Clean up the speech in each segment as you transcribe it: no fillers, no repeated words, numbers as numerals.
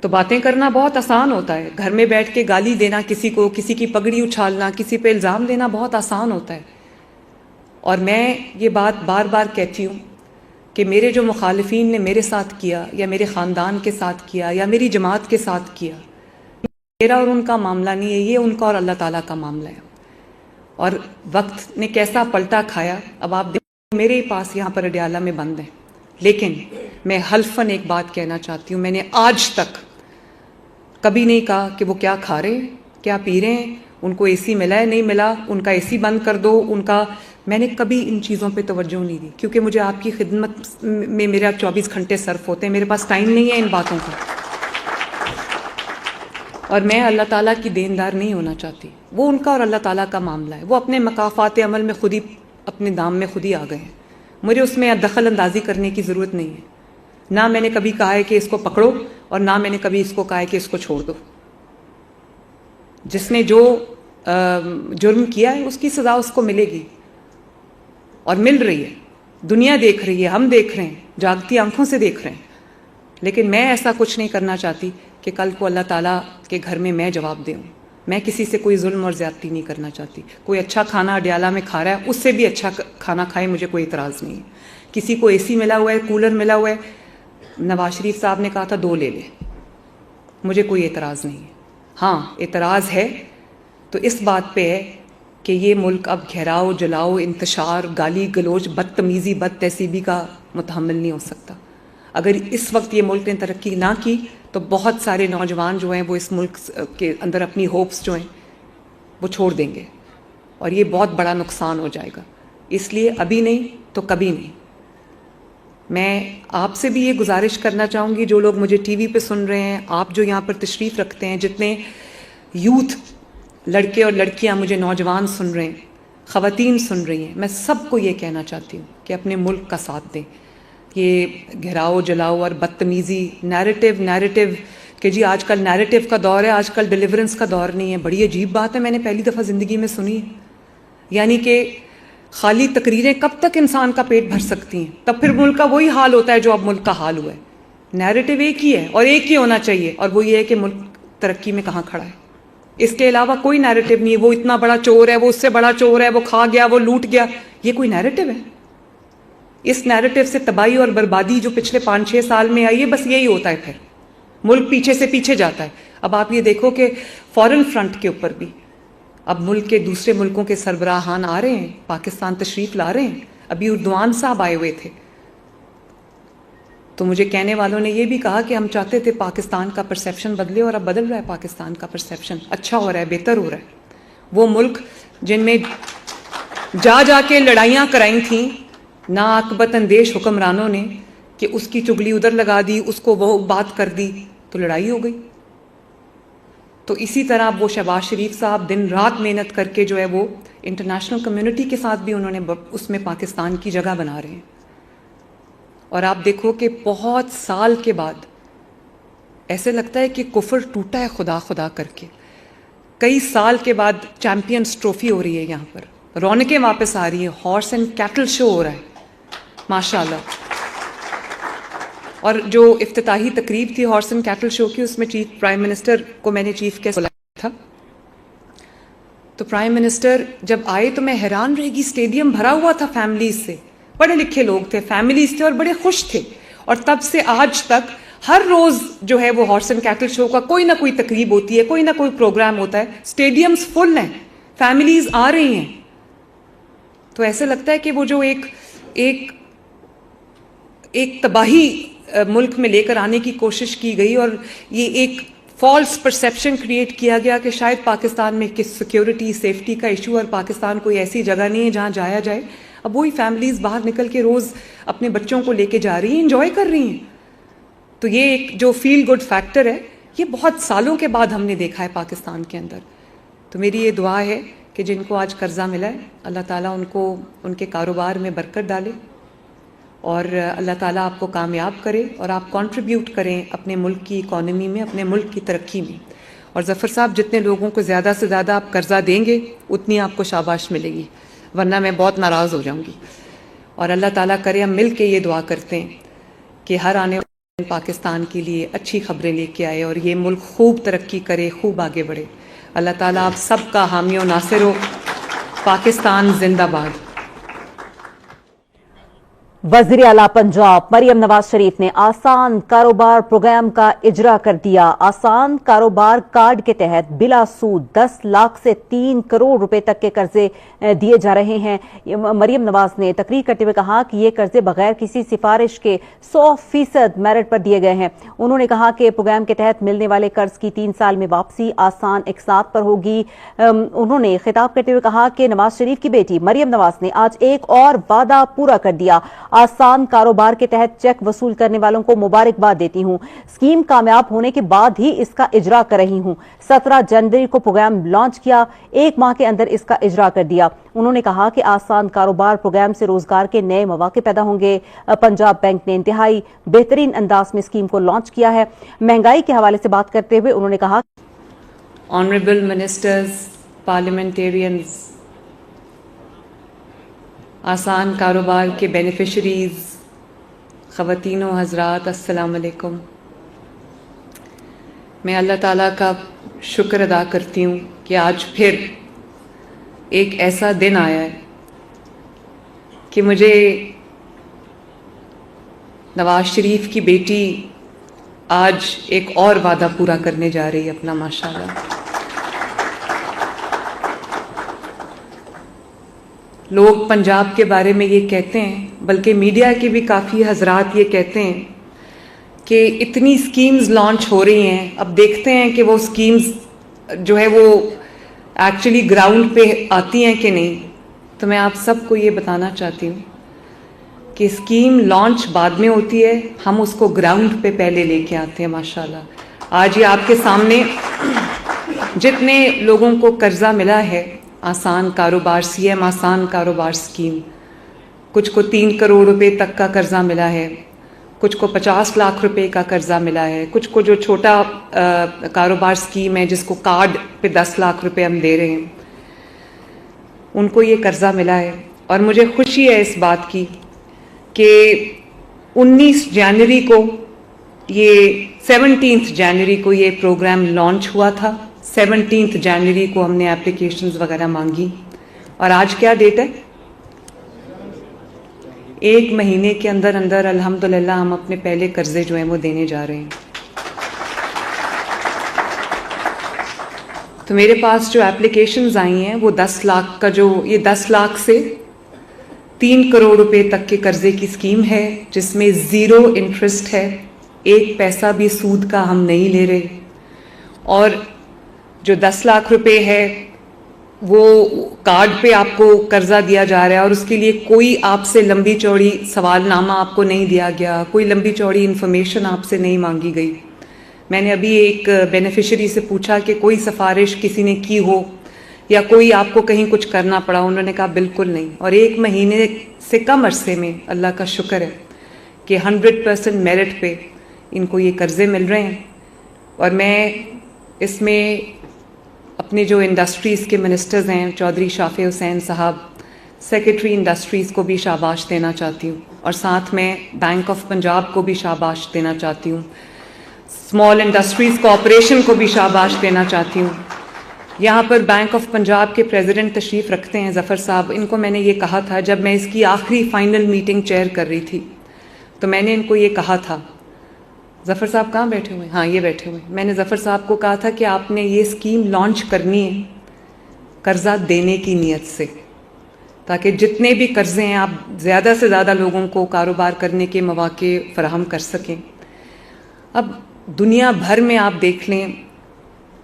تو باتیں کرنا بہت آسان ہوتا ہے، گھر میں بیٹھ کے گالی دینا کسی کو، کسی کی پگڑی اچھالنا، کسی پہ الزام دینا بہت آسان ہوتا ہے. اور میں یہ بات بار بار کہتی ہوں کہ میرے جو مخالفین نے میرے ساتھ کیا یا میرے خاندان کے ساتھ کیا یا میری جماعت کے ساتھ کیا، میرا اور ان کا معاملہ نہیں ہے، یہ ان کا اور اللہ تعالیٰ کا معاملہ ہے. اور وقت نے کیسا پلٹا کھایا، اب آپ دیکھیں میرے پاس یہاں پر اڈیالہ میں بند ہیں، لیکن میں حلفاً ایک بات کہنا چاہتی ہوں، میں نے آج تک کبھی نہیں کہا کہ وہ کیا کھا رہے ہیں، کیا پی رہے ہیں، ان کو اے سی ملا ہے نہیں ملا، ان کا اے سی بند کر دو، میں نے کبھی ان چیزوں پہ توجہ نہیں دی، کیونکہ مجھے آپ کی خدمت میں میرا 24 گھنٹے صرف ہوتے ہیں، میرے پاس ٹائم نہیں ہے ان باتوں کا. اور میں اللہ تعالیٰ کی دیندار نہیں ہونا چاہتی، وہ ان کا اور اللہ تعالیٰ کا معاملہ ہے، وہ اپنے مقافات عمل میں خود ہی اپنے دام میں خود ہی آ گئے ہیں، مجھے اس میں دخل اندازی کرنے کی ضرورت نہیں ہے. نہ میں نے کبھی کہا ہے کہ اس کو پکڑو اور نہ میں نے کبھی اس کو کہا ہے کہ اس کو چھوڑ دو. جس نے جو جرم کیا ہے اس کی سزا اس کو ملے گی، اور مل رہی ہے، دنیا دیکھ رہی ہے، ہم دیکھ رہے ہیں، جاگتی آنکھوں سے دیکھ رہے ہیں. لیکن میں ایسا کچھ نہیں کرنا چاہتی کہ کل کو اللہ تعالیٰ کے گھر میں میں جواب دوں. میں کسی سے کوئی ظلم اور زیادتی نہیں کرنا چاہتی. کوئی اچھا کھانا اڈیالہ میں کھا رہا ہے، اس سے بھی اچھا کھانا کھائے، مجھے کوئی اعتراض نہیں ہے. کسی کو اے سی ملا ہوا ہے، کولر ملا ہوا ہے، نواز شریف صاحب نے کہا تھا 2 لے لے، مجھے کوئی اعتراض نہیں ہے. ہاں اعتراض ہے تو اس بات پہ ہے کہ یہ ملک اب گھیراؤ جلاؤ، انتشار، گالی گلوچ، بدتمیزی، بد تہذیبی کا متحمل نہیں ہو سکتا. اگر اس وقت یہ ملک نے ترقی نہ کی تو بہت سارے نوجوان جو ہیں وہ اس ملک کے اندر اپنی ہوپس جو ہیں وہ چھوڑ دیں گے، اور یہ بہت بڑا نقصان ہو جائے گا. اس لیے ابھی نہیں تو کبھی نہیں. میں آپ سے بھی یہ گزارش کرنا چاہوں گی، جو لوگ مجھے ٹی وی پہ سن رہے ہیں، آپ جو یہاں پر تشریف رکھتے ہیں، جتنے یوتھ لڑکے اور لڑکیاں مجھے نوجوان سن رہے ہیں، خواتین سن رہی ہیں، میں سب کو یہ کہنا چاہتی ہوں کہ اپنے ملک کا ساتھ دیں. یہ گھراؤ جلاؤ اور بدتمیزی، نیریٹو کہ جی آج کل نیریٹو کا دور ہے، آج کل ڈیلیورنس کا دور نہیں ہے، بڑی عجیب بات ہے، میں نے پہلی دفعہ زندگی میں سنی. یعنی کہ خالی تقریریں کب تک انسان کا پیٹ بھر سکتی ہیں؟ تب پھر ملک کا وہی حال ہوتا ہے جو اب ملک کا حال ہوا ہے. نیریٹو ایک ہی ہے اور ایک ہی ہونا چاہیے، اور وہ یہ ہے کہ ملک ترقی میں کہاں کھڑا ہے. اس کے علاوہ کوئی نیریٹو نہیں ہے. وہ اتنا بڑا چور ہے، وہ اس سے بڑا چور ہے، وہ کھا گیا، وہ لوٹ گیا، یہ کوئی نیریٹو ہے؟ اس نیریٹو سے تباہی اور بربادی جو پچھلے 5-6 سال میں آئی ہے، بس یہی ہوتا ہے. پھر ملک پیچھے سے پیچھے جاتا ہے. اب آپ یہ دیکھو کہ فورن فرنٹ کے اوپر بھی اب ملک کے دوسرے ملکوں کے سربراہان آ رہے ہیں، پاکستان تشریف لا رہے ہیں. ابھی اردوان صاحب آئے ہوئے تھے، تو مجھے کہنے والوں نے یہ بھی کہا کہ ہم چاہتے تھے پاکستان کا پرسیپشن بدلے، اور اب بدل رہا ہے. پاکستان کا پرسیپشن اچھا ہو رہا ہے، بہتر ہو رہا ہے. وہ ملک جن میں جا کے لڑائیاں کرائی تھیں ناعاقبت اندیش حکمرانوں نے، کہ اس کی چگلی ادھر لگا دی، اس کو وہ بات کر دی، تو لڑائی ہو گئی. تو اسی طرح وہ شہباز شریف صاحب دن رات محنت کر کے جو ہے وہ انٹرنیشنل کمیونٹی کے ساتھ بھی انہوں نے اس میں پاکستان کی جگہ بنا رہے ہیں. اور آپ دیکھو کہ بہت سال کے بعد ایسے لگتا ہے کہ کفر ٹوٹا ہے خدا خدا کر کے. کئی سال کے بعد چیمپئنز ٹرافی ہو رہی ہے یہاں پر، رونقیں واپس آ رہی ہیں، ہارس اینڈ کیٹل شو ہو رہا ہے ماشاءاللہ. اور جو افتتاحی تقریب تھی ہارس اینڈ کیٹل شو کی، اس میں پرائم منسٹر کو میں نے چیف گیسٹ بلایا تھا. تو پرائم منسٹر جب آئے تو میں حیران رہ گئی، اسٹیڈیم بھرا ہوا تھا فیملیز سے، پڑھے لکھے لوگ تھے، فیملیز تھے اور بڑے خوش تھے. اور تب سے آج تک ہر روز جو ہے وہ ہارس اینڈ کیٹل شو کا کوئی نہ کوئی تقریب ہوتی ہے، کوئی نہ کوئی پروگرام ہوتا ہے، اسٹیڈیمز فل ہیں، فیملیز آ رہی ہیں. تو ایسے لگتا ہے کہ وہ جو ایک تباہی ملک میں لے کر آنے کی کوشش کی گئی، اور یہ ایک فالس پرسیپشن کریٹ کیا گیا کہ شاید پاکستان میں سیکیورٹی سیفٹی کا ایشو، اور پاکستان کوئی ایسی جگہ نہیں ہے جہاں جایا جائے. اب وہی فیملیز باہر نکل کے روز اپنے بچوں کو لے کے جا رہی ہیں، انجوائے کر رہی ہیں. تو یہ ایک جو فیل گڈ فیکٹر ہے، یہ بہت سالوں کے بعد ہم نے دیکھا ہے پاکستان کے اندر. تو میری یہ دعا ہے کہ جن کو آج قرضہ ملا ہے، اللہ تعالیٰ ان کو ان کے کاروبار میں برکت ڈالے، اور اللہ تعالیٰ آپ کو کامیاب کرے، اور آپ کنٹریبیوٹ کریں اپنے ملک کی اکانومی میں، اپنے ملک کی ترقی میں. اور ظفر صاحب، جتنے لوگوں کو زیادہ سے زیادہ آپ قرضہ دیں گے اتنی آپ کو شاباش ملے گی، ورنہ میں بہت ناراض ہو جاؤں گی. اور اللہ تعالیٰ کرے ہم مل کے یہ دعا کرتے ہیں کہ ہر آنے پاکستان کے لیے اچھی خبریں لے کے آئے اور یہ ملک خوب ترقی کرے, خوب آگے بڑھے. اللہ تعالیٰ آپ سب کا حامی و ناصر ہو. پاکستان زندہ باد. وزیر اعلیٰ پنجاب مریم نواز شریف نے آسان کاروبار پروگرام کا اجرا کر دیا. آسان کاروبار کارڈ کے تحت بلا سود 10 لاکھ سے 3 کروڑ روپے تک کے قرضے دیے جا رہے ہیں. مریم نواز نے تقریر کرتے ہوئے کہا کہ یہ قرضے بغیر کسی سفارش کے 100% میرٹ پر دیے گئے ہیں. انہوں نے کہا کہ پروگرام کے تحت ملنے والے قرض کی 3 سال میں واپسی آسان اقساط پر ہوگی. انہوں نے خطاب کرتے ہوئے کہا کہ نواز شریف کی بیٹی مریم نواز نے آج ایک اور وعدہ پورا کر دیا. آسان کاروبار کے تحت چیک وصول کرنے والوں کو مبارکباد دیتی ہوں. اسکیم کامیاب ہونے کے بعد ہی اس کا اجرا کر رہی ہوں. 17 جنوری کو پروگرام لانچ کیا, 1 ماہ کے اندر اس کا اجرا کر دیا. انہوں نے کہا کہ آسان کاروبار پروگرام سے روزگار کے نئے مواقع پیدا ہوں گے. پنجاب بینک نے انتہائی بہترین انداز میں اسکیم کو لانچ کیا ہے. مہنگائی کے حوالے سے بات کرتے ہوئے انہوں نے کہا آنریبل منسٹرز, پارلیمنٹیرینز, آسان کاروبار کے بینیفیشریز, خواتین و حضرات, السلام علیکم. میں اللہ تعالیٰ کا شکر ادا کرتی ہوں کہ آج پھر ایک ایسا دن آیا ہے کہ مجھے نواز شریف کی بیٹی آج ایک اور وعدہ پورا کرنے جا رہی ہے اپنا, ماشاءاللہ. لوگ پنجاب کے بارے میں یہ کہتے ہیں, بلکہ میڈیا کے بھی کافی حضرات یہ کہتے ہیں کہ اتنی سکیمز لانچ ہو رہی ہیں, اب دیکھتے ہیں کہ وہ سکیمز جو ہے وہ ایکچولی گراؤنڈ پہ آتی ہیں کہ نہیں. تو میں آپ سب کو یہ بتانا چاہتی ہوں کہ اسکیم لانچ بعد میں ہوتی ہے, ہم اس کو گراؤنڈ پہ پہلے لے کے آتے ہیں, ماشاءاللہ. آج یہ آپ کے سامنے جتنے لوگوں کو قرضہ ملا ہے آسان کاروبار, سی ایم آسان کاروبار اسکیم, کچھ کو 3 کروڑ روپے تک کا قرضہ ملا ہے, کچھ کو 50 لاکھ روپے کا قرضہ ملا ہے, کچھ کو جو چھوٹا کاروبار اسکیم ہے جس کو کارڈ پہ 10 لاکھ روپے ہم دے رہے ہیں, ان کو یہ قرضہ ملا ہے. اور مجھے خوشی ہے اس بات کی کہ 19 جنوری کو یہ 17 جنوری کو یہ پروگرام لانچ ہوا تھا. 17 جنوری کو ہم نے اپلیکیشنز وغیرہ مانگی, اور آج کیا ڈیٹ ہے؟ 1 مہینے کے اندر اندر الحمدللہ ہم اپنے پہلے قرضے جو ہیں وہ دینے جا رہے ہیں. تو میرے پاس جو اپلیکیشنز آئی ہیں وہ 10 لاکھ کا, جو یہ 10 لاکھ سے 3 کروڑ روپے تک کے قرضے کی اسکیم ہے, جس میں 0 انٹرسٹ ہے, 1 پیسہ بھی سود کا ہم نہیں لے رہے. اور جو 10 لاکھ روپے ہے وہ کارڈ پہ آپ کو قرضہ دیا جا رہا ہے, اور اس کے لیے کوئی آپ سے لمبی چوڑی سوال نامہ آپ کو نہیں دیا گیا, کوئی لمبی چوڑی انفارمیشن آپ سے نہیں مانگی گئی. میں نے ابھی ایک بینیفیشری سے پوچھا کہ کوئی سفارش کسی نے کی ہو یا کوئی آپ کو کہیں کچھ کرنا پڑا, انہوں نے کہا بالکل نہیں. اور 1 مہینے سے کم عرصے میں اللہ کا شکر ہے کہ 100% میرٹ پہ ان کو یہ قرضے مل رہے ہیں. اور میں اس میں اپنے جو انڈسٹریز کے منسٹرز ہیں, چودھری شافع حسین صاحب, سیکرٹری انڈسٹریز کو بھی شاباش دینا چاہتی ہوں, اور ساتھ میں بینک آف پنجاب کو بھی شاباش دینا چاہتی ہوں, اسمال انڈسٹریز کارپوریشن کو بھی شاباش دینا چاہتی ہوں. یہاں پر بینک آف پنجاب کے پریزیڈنٹ تشریف رکھتے ہیں ظفر صاحب, ان کو میں نے یہ کہا تھا جب میں اس کی آخری فائنل میٹنگ چیئر کر رہی تھی, تو میں نے ان کو یہ کہا تھا, ظفر صاحب کہاں بیٹھے ہوئے ہیں؟ ہاں یہ بیٹھے ہوئے ہیں. میں نے ظفر صاحب کو کہا تھا کہ آپ نے یہ اسکیم لانچ کرنی ہے قرضہ دینے کی نیت سے, تاکہ جتنے بھی قرضے ہیں آپ زیادہ سے زیادہ لوگوں کو کاروبار کرنے کے مواقع فراہم کر سکیں. اب دنیا بھر میں آپ دیکھ لیں,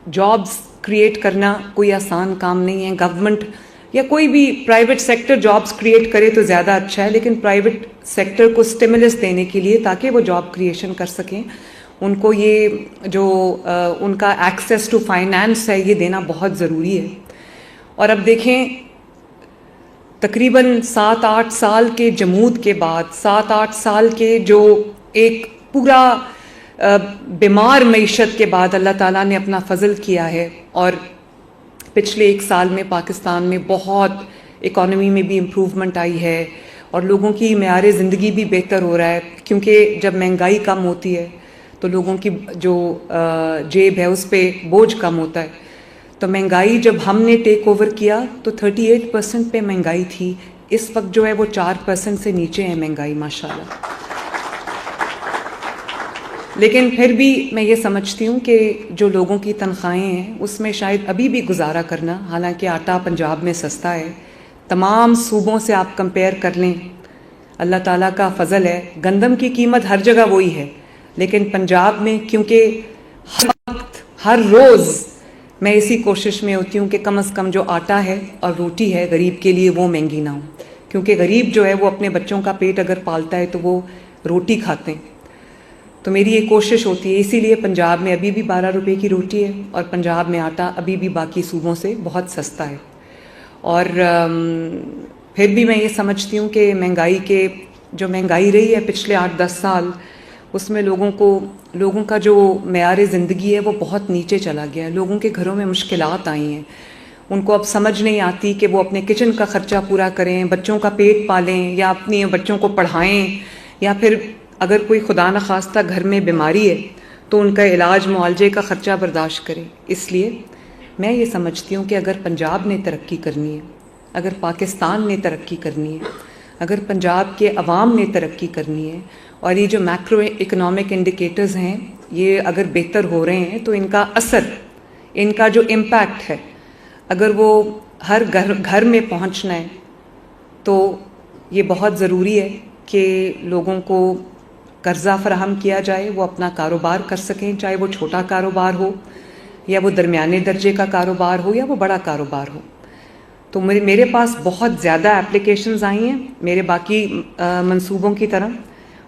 جابز کریٹ کرنا کوئی آسان کام نہیں ہے. گورنمنٹ یا کوئی بھی پرائیویٹ سیکٹر جابز کریٹ کرے تو زیادہ اچھا ہے, لیکن پرائیویٹ سیکٹر کو سٹیمولس دینے کے لیے تاکہ وہ جاب کریشن کر سکیں, ان کو یہ جو ان کا ایکسیس ٹو فائنانس ہے یہ دینا بہت ضروری ہے. اور اب دیکھیں تقریباً 7-8 سال کے جمود کے بعد, 7-8 سال کے جو ایک پورا بیمار معیشت کے بعد اللہ تعالیٰ نے اپنا فضل کیا ہے, اور پچھلے 1 سال میں پاکستان میں بہت اکانومی میں بھی امپروومنٹ آئی ہے, اور لوگوں کی معیار زندگی بھی بہتر ہو رہا ہے، کیونکہ جب مہنگائی کم ہوتی ہے تو لوگوں کی جو جیب ہے اس پہ بوجھ کم ہوتا ہے. تو مہنگائی جب ہم نے ٹیک اوور کیا تو 38% پہ مہنگائی تھی، اس وقت جو ہے وہ 4% سے نیچے ہے مہنگائی ماشاءاللہ. لیکن پھر بھی میں یہ سمجھتی ہوں کہ جو لوگوں کی تنخواہیں ہیں اس میں شاید ابھی بھی گزارا کرنا، حالانکہ آٹا پنجاب میں سستا ہے، تمام صوبوں سے آپ کمپیئر کر لیں، اللہ تعالیٰ کا فضل ہے، گندم کی قیمت ہر جگہ وہی ہے، لیکن پنجاب میں کیونکہ ہر وقت ہر روز میں اسی کوشش میں ہوتی ہوں کہ کم از کم جو آٹا ہے اور روٹی ہے غریب کے لیے وہ مہنگی نہ ہو، کیونکہ غریب جو ہے وہ اپنے بچوں کا پیٹ اگر پالتا ہے تو وہ روٹی کھاتے ہیں. تو میری یہ کوشش ہوتی ہے، اسی لیے پنجاب میں ابھی بھی 12 روپے کی روٹی ہے اور پنجاب میں آٹا ابھی بھی باقی صوبوں سے بہت سستا ہے. اور پھر بھی میں یہ سمجھتی ہوں کہ جو مہنگائی رہی ہے پچھلے 8-10 سال، اس میں لوگوں کا جو معیار زندگی ہے وہ بہت نیچے چلا گیا ہے. لوگوں کے گھروں میں مشکلات آئی ہیں، ان کو اب سمجھ نہیں آتی کہ وہ اپنے کچن کا خرچہ پورا کریں، بچوں کا پیٹ پالیں یا اپنی بچوں کو پڑھائیں، یا پھر اگر کوئی خدا نخواستہ گھر میں بیماری ہے تو ان کا علاج معالجے کا خرچہ برداشت کریں. اس لیے میں یہ سمجھتی ہوں کہ اگر پنجاب نے ترقی کرنی ہے، اگر پاکستان نے ترقی کرنی ہے، اگر پنجاب کے عوام نے ترقی کرنی ہے، اور یہ جو میکرو اکنامک انڈیکیٹرز ہیں یہ اگر بہتر ہو رہے ہیں تو ان کا اثر، ان کا جو امپیکٹ ہے، اگر وہ ہر گھر میں پہنچنا ہے تو یہ بہت ضروری ہے کہ لوگوں کو قرضہ فراہم کیا جائے، وہ اپنا کاروبار کر سکیں، چاہے وہ چھوٹا کاروبار ہو یا وہ درمیانے درجے کا کاروبار ہو یا وہ بڑا کاروبار ہو. تو میرے پاس بہت زیادہ اپلیکیشنز آئی ہیں میرے باقی منصوبوں کی طرح،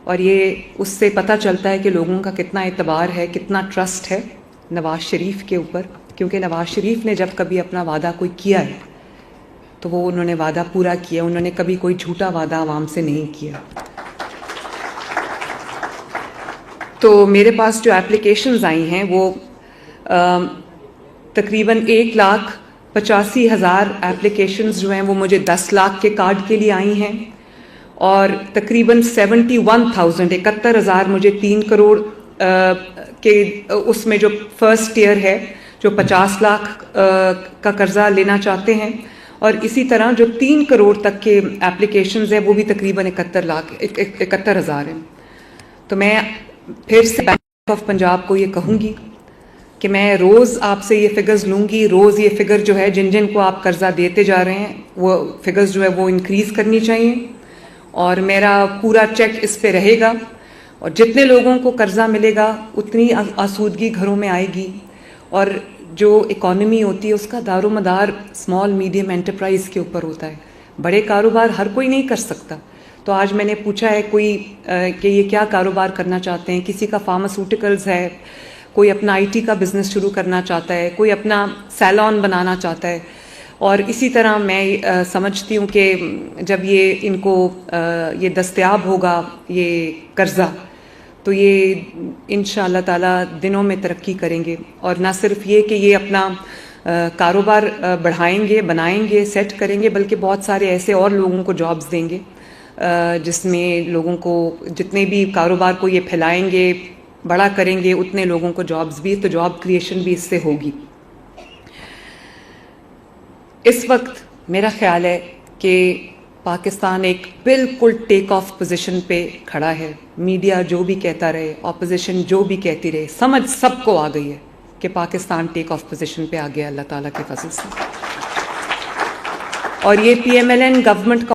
اور یہ اس سے پتہ چلتا ہے کہ لوگوں کا کتنا اعتبار ہے، کتنا ٹرسٹ ہے نواز شریف کے اوپر، کیونکہ نواز شریف نے جب کبھی اپنا وعدہ کوئی کیا ہے تو وہ انہوں نے وعدہ پورا کیا، انہوں نے کبھی کوئی جھوٹا وعدہ عوام سے نہیں کیا. تو میرے پاس جو اپلیکیشنز آئی ہیں وہ تقریباً 1,85,000 اپلیکیشنز جو ہیں وہ مجھے 10 لاکھ کے کارڈ کے لیے آئی ہیں، اور تقریباً 71,000 مجھے 3 کروڑ کے اس میں جو فرسٹ ایئر ہے جو 50 لاکھ کا قرضہ لینا چاہتے ہیں، اور اسی طرح جو 3 کروڑ تک کے اپلیکیشنز ہیں وہ بھی تقریباً 71,000 ہیں. تو میں پھر سے بینک آف پنجاب کو یہ کہوں گی کہ میں روز آپ سے یہ فگرز لوں گی، روز یہ فگر جو ہے جن کو آپ قرضہ دیتے جا رہے ہیں وہ فگرز جو ہے وہ انکریز کرنی چاہیے، اور میرا پورا چیک اس پہ رہے گا، اور جتنے لوگوں کو قرضہ ملے گا اتنی آسودگی گھروں میں آئے گی. اور جو اکانومی ہوتی ہے اس کا دار و مدار اسمال میڈیم انٹرپرائز کے اوپر ہوتا ہے، بڑے کاروبار ہر کوئی نہیں کر سکتا. تو آج میں نے پوچھا ہے کہ یہ کیا کاروبار کرنا چاہتے ہیں، کسی کا فارماسوٹیکلز ہے، کوئی اپنا آئی ٹی کا بزنس شروع کرنا چاہتا ہے، کوئی اپنا سیلون بنانا چاہتا ہے. اور اسی طرح میں سمجھتی ہوں کہ جب یہ ان کو یہ دستیاب ہوگا یہ قرضہ تو یہ انشاءاللہ تعالیٰ دنوں میں ترقی کریں گے، اور نہ صرف یہ کہ یہ اپنا کاروبار بڑھائیں گے، بنائیں گے، سیٹ کریں گے، بلکہ بہت سارے ایسے اور لوگوں کو جابز دیں گے جس میں لوگوں کو جتنے بھی کاروبار کو یہ پھیلائیں گے، بڑا کریں گے، اتنے لوگوں کو جابز بھی، تو جاب کریشن بھی اس سے ہوگی. اس وقت میرا خیال ہے کہ پاکستان ایک بالکل ٹیک آف پوزیشن پہ کھڑا ہے. میڈیا جو بھی کہتا رہے، اپوزیشن جو بھی کہتی رہے، سمجھ سب کو آ گئی ہے کہ پاکستان ٹیک آف پوزیشن پہ آ گیا اللہ تعالیٰ کے فضل سے. اور یہ PMLN گورنمنٹ کا